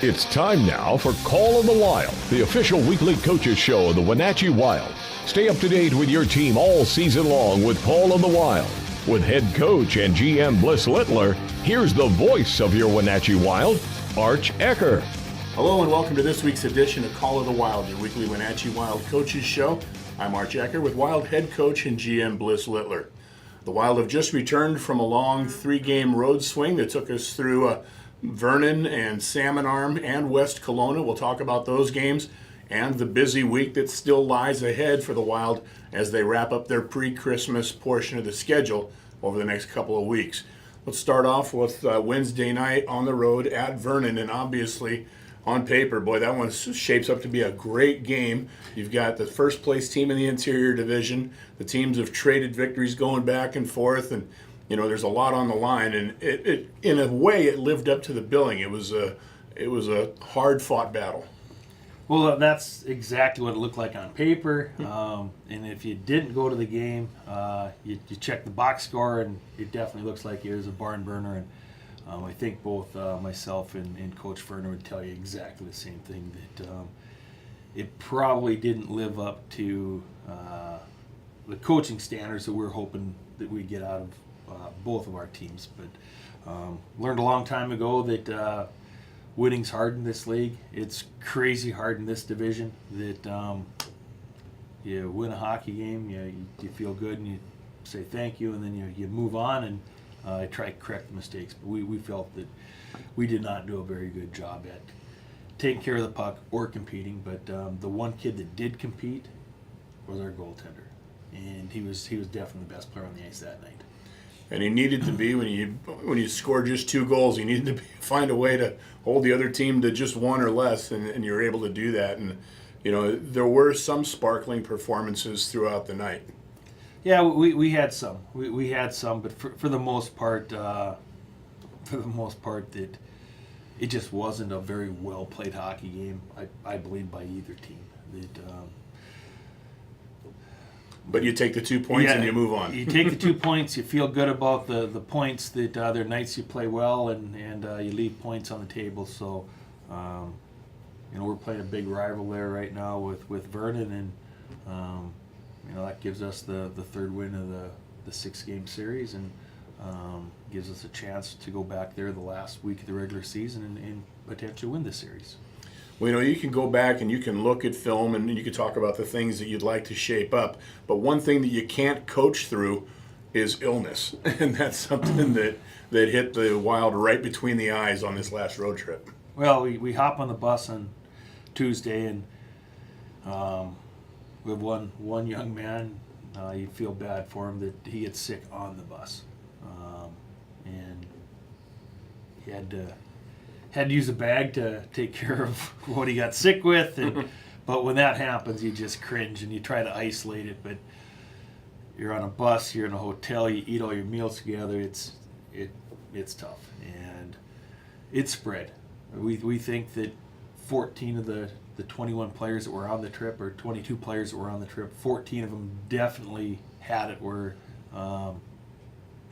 It's time now for Call of the Wild, the official weekly coaches show of the Wenatchee Wild. Stay up to date with your team all season long with Call of the Wild. With head coach and GM Bliss Littler, here's the voice of your Wenatchee Wild, Arch Ecker. Hello and welcome to this week's edition of Call of the Wild, your weekly Wenatchee Wild coaches show. I'm Arch Ecker with Wild head coach and GM Bliss Littler. The Wild have just returned from a long 3-game road swing that took us through Vernon and Salmon Arm and West Kelowna. We'll talk about those games and the busy week that still lies ahead for the Wild as they wrap up their pre-Christmas portion of the schedule over the next couple of weeks. Let's start off with Wednesday night on the road at Vernon, and obviously on paper, boy, that one shapes up to be a great game. You've got the first place team in the interior division. The teams have traded victories going back and forth, and you know, there's a lot on the line, and it in a way, it lived up to the billing. It was a hard-fought battle. Well, that's exactly what it looked like on paper. And if you didn't go to the game, you check the box score, and it definitely looks like it was a barn burner. And I think both myself and Coach Ferner would tell you exactly the same thing, that it probably didn't live up to the coaching standards that we're hoping that we get out of both of our teams. But learned a long time ago that winning's hard in this league. It's crazy hard in this division. That you win a hockey game, you feel good, and you say thank you, and then you move on and try to correct the mistakes. But we felt that we did not do a very good job at taking care of the puck or competing. But the one kid that did compete was our goaltender, and he was definitely the best player on the ice that night. And he needed to be, when you scored just 2 goals, he needed to find a way to hold the other team to just 1 or less, and you were able to do that. And you know, there were some sparkling performances throughout the night. Yeah, we had some. We had some, but for the most part, that it just wasn't a very well played hockey game. I believe by either team. But you take the 2 points and you move on. You take the 2 points. You feel good about the points that there are nights you play well and you leave points on the table. So, we're playing a big rival there right now with Vernon, and that gives us the third win of the 6-game series, and gives us a chance to go back there the last week of the regular season and potentially win the series. Well, you can go back and you can look at film and you can talk about the things that you'd like to shape up. But one thing that you can't coach through is illness. And that's something that hit the Wild right between the eyes on this last road trip. Well, we hop on the bus on Tuesday, and we have one young man, you feel bad for him that he gets sick on the bus. And he had to use a bag to take care of what he got sick with, but when that happens, you just cringe and you try to isolate it. But you're on a bus, you're in a hotel, you eat all your meals together. It's tough, and it spread. We think that 14 of the 21 players that were on the trip, or 22 players that were on the trip, 14 of them definitely had it where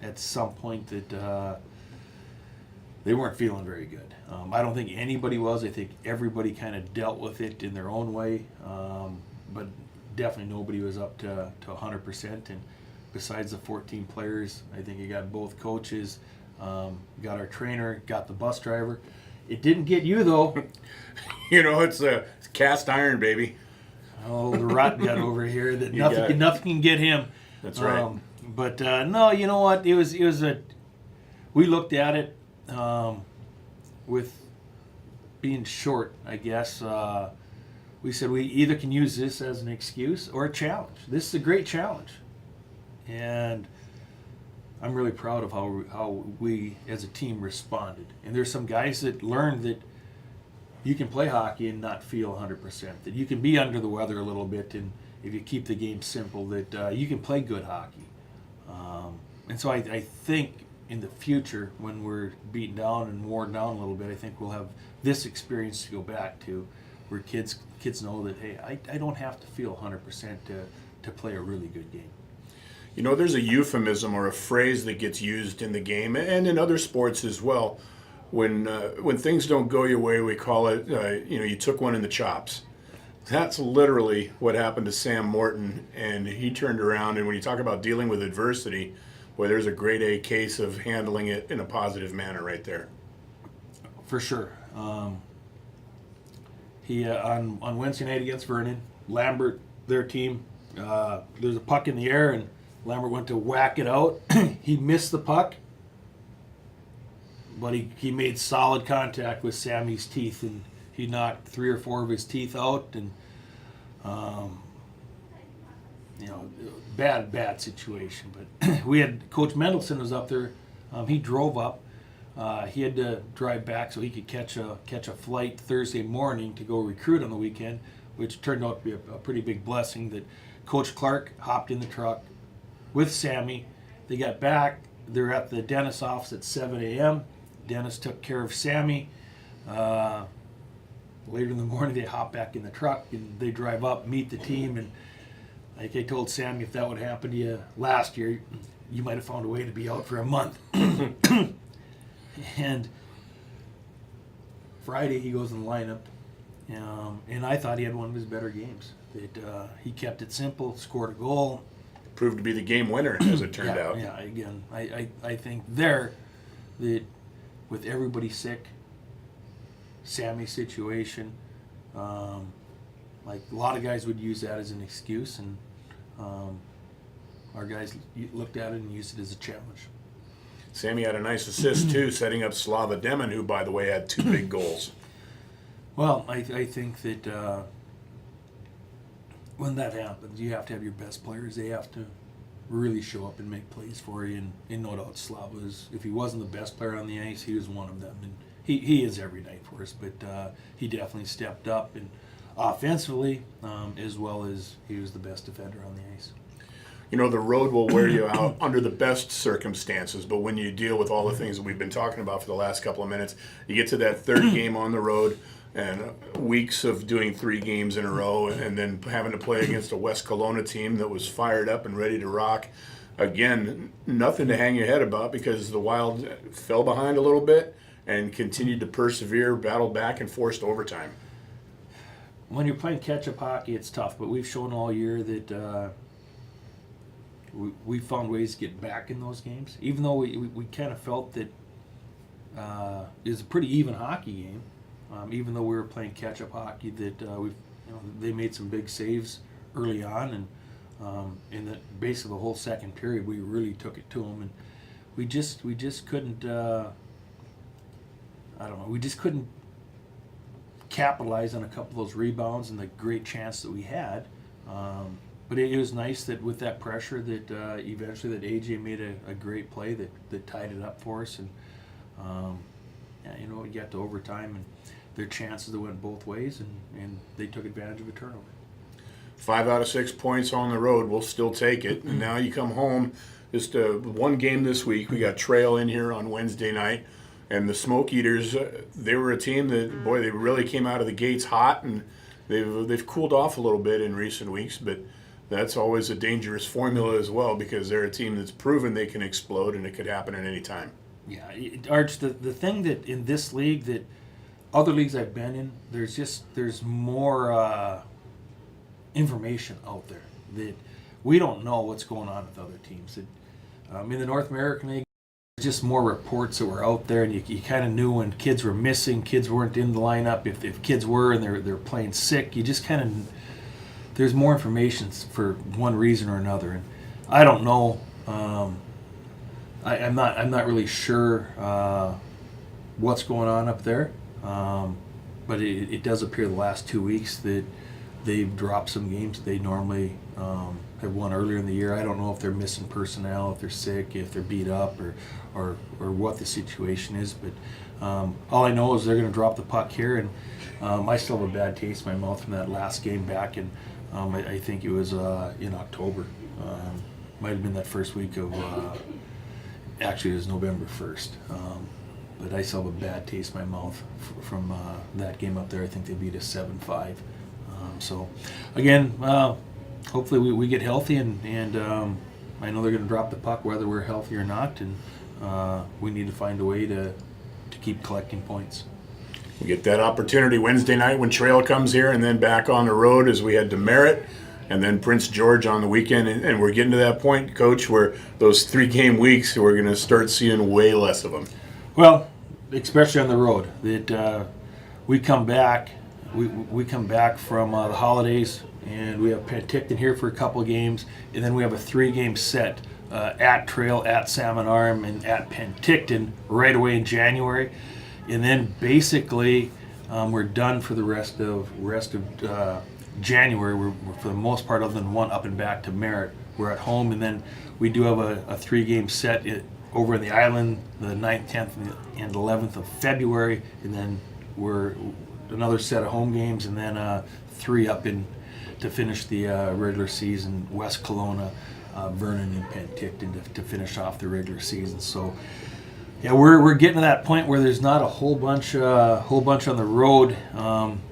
at some point that they weren't feeling very good. I don't think anybody was. I think everybody kind of dealt with it in their own way, but definitely nobody was up to 100%. And besides the 14 players, I think you got both coaches, got our trainer, got the bus driver. It didn't get you, though. It's cast iron, baby. Oh, the rot gut over here that nothing can get him. That's right. But no, you know what? It was we looked at it. With being short, I guess, we said we either can use this as an excuse or a challenge. This is a great challenge, and I'm really proud of how we as a team responded. And there's some guys that learned that you can play hockey and not feel 100%, that you can be under the weather a little bit, and if you keep the game simple, that you can play good hockey. And so I think in the future, when we're beaten down and worn down a little bit, I think we'll have this experience to go back to, where kids know that, hey, I don't have to feel 100% to play a really good game. There's a euphemism or a phrase that gets used in the game and in other sports as well, when things don't go your way, we call it, you took one in the chops. That's literally what happened to Sam Morton, and he turned around. And when you talk about dealing with adversity, boy, there's a grade A case of handling it in a positive manner right there. For sure. He on Wednesday night against Vernon, Lambert, their team, there's a puck in the air, and Lambert went to whack it out. He missed the puck, but he made solid contact with Sammy's teeth, and he knocked 3 or 4 of his teeth out, and bad situation. But we had Coach Mendelson was up there. He drove up. He had to drive back so he could catch a flight Thursday morning to go recruit on the weekend, which turned out to be a pretty big blessing. That Coach Clark hopped in the truck with Sammy. They got back. They're at the dentist's office at 7 a.m. Dennis took care of Sammy. Later in the morning, they hop back in the truck and they drive up, meet the team, and like I told Sammy, if that would happen to you last year, you might have found a way to be out for a month. And Friday, he goes in the lineup, and I thought he had one of his better games. He kept it simple, scored a goal. Proved to be the game winner, as it turned out. Yeah, again, I think there that with everybody sick, Sammy's situation, like a lot of guys would use that as an excuse, and our guys looked at it and used it as a challenge. Sammy had a nice assist too, setting up Slava Demon, who, by the way, had 2 big goals. Well, I think that when that happens, you have to have your best players. They have to really show up and make plays for you. And no doubt, Slava is, if he wasn't the best player on the ice, he was one of them. And he is every night for us. But he definitely stepped up, and offensively, as well as he was the best defender on the ice. The road will wear you out under the best circumstances, but when you deal with all the things that we've been talking about for the last couple of minutes, you get to that 3rd game on the road, and weeks of doing 3 games in a row, and then having to play against a West Kelowna team that was fired up and ready to rock. Again, nothing to hang your head about, because the Wild fell behind a little bit and continued to persevere, battled back, and forced overtime. When you're playing catch-up hockey, it's tough, but we've shown all year that we found ways to get back in those games, even though we kind of felt that it was a pretty even hockey game. Even though we were playing catch-up hockey, that they made some big saves early on, and in basically the whole second period, we really took it to them, and we just couldn't. We just couldn't capitalize on a couple of those rebounds and the great chance that we had. But it was nice that with that pressure that eventually that AJ made a great play that tied it up for us, and you got to overtime, and their chances that went both ways, and they took advantage of a turnover. 5 out of 6 points on the road, we'll still take it. And now you come home, just one game this week. We got Trail in here on Wednesday night, and the Smoke Eaters, they were a team that, boy, they really came out of the gates hot, and they've cooled off a little bit in recent weeks, but that's always a dangerous formula as well, because they're a team that's proven they can explode, and it could happen at any time. Yeah, Arch, the thing that in this league that other leagues I've been in, there's more information out there that we don't know what's going on with other teams. In the North American League, there's just more reports that were out there, and you kind of knew when kids were missing, kids weren't in the lineup. If kids were and they're playing sick, you just kind of, there's more information for one reason or another. And I don't know. I'm not really sure what's going on up there. But it does appear the last 2 weeks that they've dropped some games they normally have won earlier in the year. I don't know if they're missing personnel, if they're sick, if they're beat up, or what the situation is. But all I know is they're going to drop the puck here, and I still have a bad taste in my mouth from that last game back, and I think it was in October. Might have been that first week of, actually it was November 1st. But I still have a bad taste in my mouth from that game up there. I think they beat us 7-5. So, again, hopefully we get healthy, and I know they're going to drop the puck whether we're healthy or not, and we need to find a way to keep collecting points. We get that opportunity Wednesday night when Trail comes here, and then back on the road as we head to Merritt, and then Prince George on the weekend. And we're getting to that point, Coach, where those 3-game weeks, we're going to start seeing way less of them. Well, especially on the road, that we come back. We come back from the holidays, and we have Penticton here for a couple of games, and then we have a 3-game set at Trail, at Salmon Arm, and at Penticton right away in January. And then basically we're done for the rest of January. We're for the most part, other than one up and back to Merritt, we're at home, and then we do have a 3-game set over in the island the 9th, 10th, and 11th of February, and then we're another set of home games, and then 3 up in to finish the regular season. West Kelowna, Vernon, and Penticton to finish off the regular season. So. Yeah, we're getting to that point where there's not a whole bunch on the road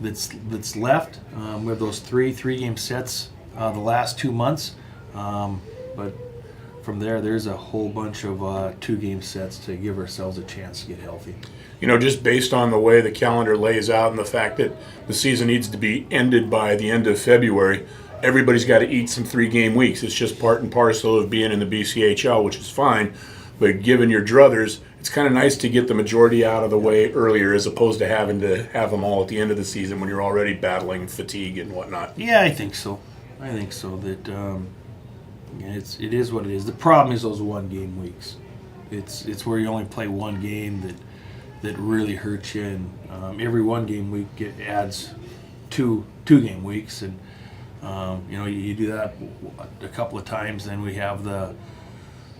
that's left. We have those 3-game sets the last 2 months, but from there's a whole bunch of 2-game sets to give ourselves a chance to get healthy. You know, just based on the way the calendar lays out and the fact that the season needs to be ended by the end of February, everybody's got to eat some 3-game weeks. It's just part and parcel of being in the BCHL, which is fine. But given your druthers, it's kind of nice to get the majority out of the way earlier as opposed to having to have them all at the end of the season when you're already battling fatigue and whatnot. Yeah, I think so. That it is what it is. The problem is those 1-game weeks. It's where you only play one game that really hurts you, and every 1-game week adds 2-game weeks, and you do that a couple of times. Then we have the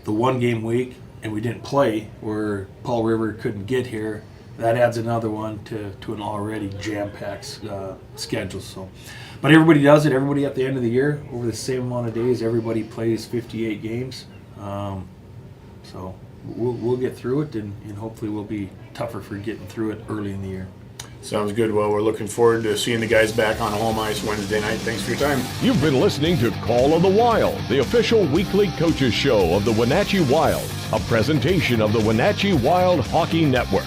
1-game week, and we didn't play, where Paul River couldn't get here. That adds another one to an already jam-packed schedule. So, but everybody does it. Everybody at the end of the year, over the same amount of days, everybody plays 58 games. So we'll get through it, and hopefully we'll be tougher for getting through it early in the year. Sounds good. Well, we're looking forward to seeing the guys back on home ice Wednesday night. Thanks for your time. You've been listening to Call of the Wild, the official weekly coaches show of the Wenatchee Wild, a presentation of the Wenatchee Wild Hockey Network.